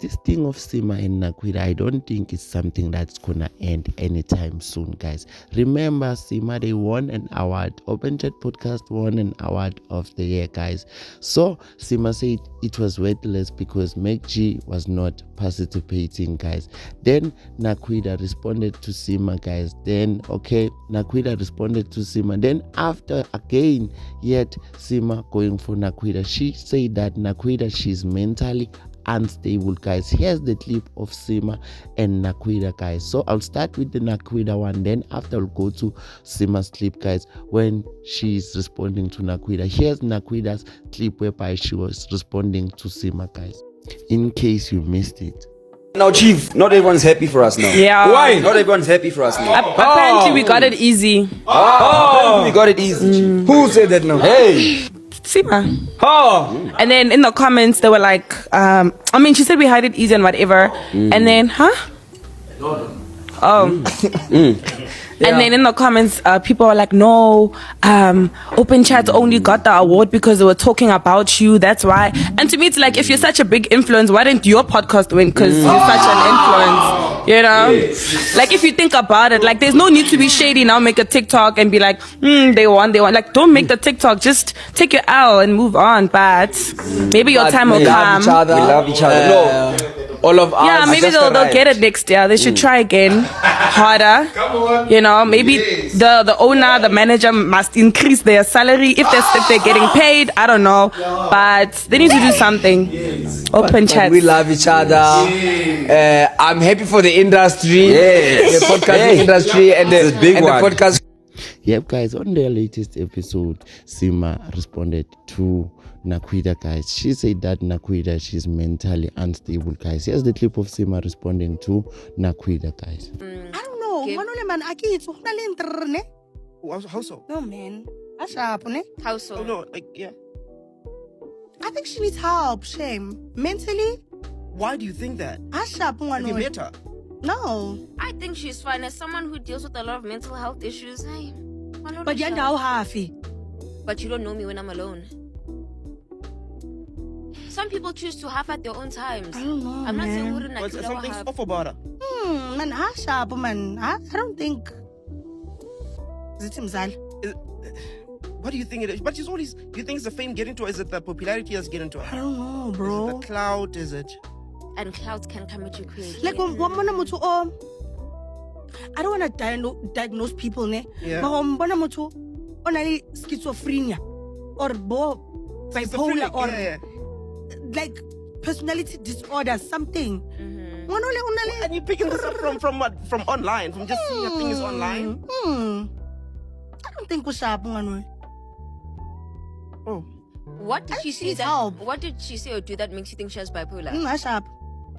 this thing of Sima and Nakwida, I don't think it's something that's gonna end anytime soon, guys. Remember, Sima, they won an award. Open Chat Podcast won an award of the year, guys. So Sima said it was weightless because Meg G was not participating, guys. Then Nakwida responded to Sima, guys. Then Nakwida responded to Sima. Then after again, yet Sima going for Nakwida, she said that Nakwida, she's mentally unstable, guys. Here's the clip of Sima and Nakwida, guys. So I'll start with the Nakwida one, then after I'll go to Sima's clip, guys, when she's responding to Nakwida. Here's Nakwida's clip whereby she was responding to Sima, guys, in case you missed it. Now, Chief, not everyone's happy for us now. Yeah. Why? Not everyone's happy for us now. Apparently, we got it easy. We got it easy. Who said that now? Hey. Sima. And then in the comments, they were like, she said we had it easy and whatever. And then, And then in the comments, people were like, no, Open Chat only got the award because they were talking about you. That's why. And to me, it's like, if you're such a big influence, why didn't your podcast win? Because you're such an influence, you know? Like, if you think about it, like, there's no need to be shady now, make a TikTok and be like, they won. Like, don't make the TikTok. Just take your L and move on. But maybe your time will come. We love each other. No. All of us. Yeah, maybe they'll get it next year. They should try again, harder. You know, maybe the owner, the manager must increase their salary if they're getting paid. I don't know, but they need to do something. Open Chat. We love each other. I'm happy for the industry, the podcast industry, and the podcast. Yep, guys, on their latest episode, Sima responded to Nakwida, guys. She said that Nakwida, she's mentally unstable, guys. Here's the clip of Sima responding to Nakwida, guys. I don't know. Manole man, How so? no man. Ashapune. How so? Oh, no, like, yeah. I think she needs help, shame. Mentally, Why do you think that? Have you Ashapune. met her? No. I think she's fine. As someone who deals with a lot of mental health issues, But yanda how happy. But you don't know me when I'm alone. Some people choose to have at their own times. I don't know, I'm not saying man. wouldn't I could Something's have. off about her. Man, Ashap, man. I don't think. Is it Mzal? What do you think it is? But she's always. Do you think it's the fame getting to her? Is it the popularity that's getting to I her? don't know, Is bro. it the clout? Is it? And clouds can come at you quickly. Like, I don't want to diagnose people, ne? Yeah. But only schizophrenia or bipolar Schizophrenic, or yeah. like personality disorder, something. And you picking this up from what? From online? From just seeing a thing is online? I don't think Kushap. Oh. What did she say? needs That, help. what did she say or do that makes you think she has bipolar? Ashap.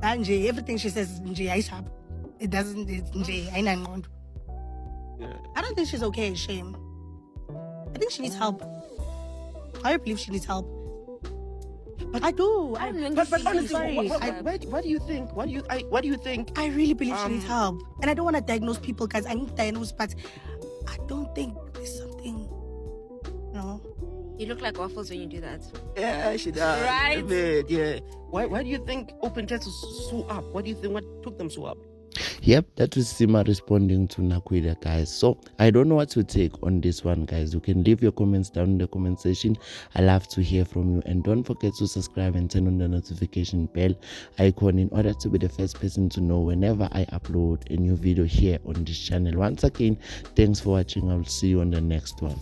Everything she says is Ashap. It doesn't. It's I don't think she's okay. Shame. I think she needs help. I believe she needs help. But I do. But honestly, sorry. what do you think? What do you think? I really believe she needs help. And I don't want to diagnose people, guys. I need to diagnose, but I don't think there's something. No. You look like waffles when you do that. Yeah, she does. Right? A bit, yeah. Why do you think Open Chat was so up? What do you think? What took them so up? Yep, that was Sima responding to Nakwida, guys. So I don't know what to take on this one, guys. You can leave your comments down in the comment section. I love to hear from you, and don't forget to subscribe and turn on the notification bell icon in order to be the first person to know whenever I upload a new video here on this channel. Once again, thanks for watching. I'll see you on the next one.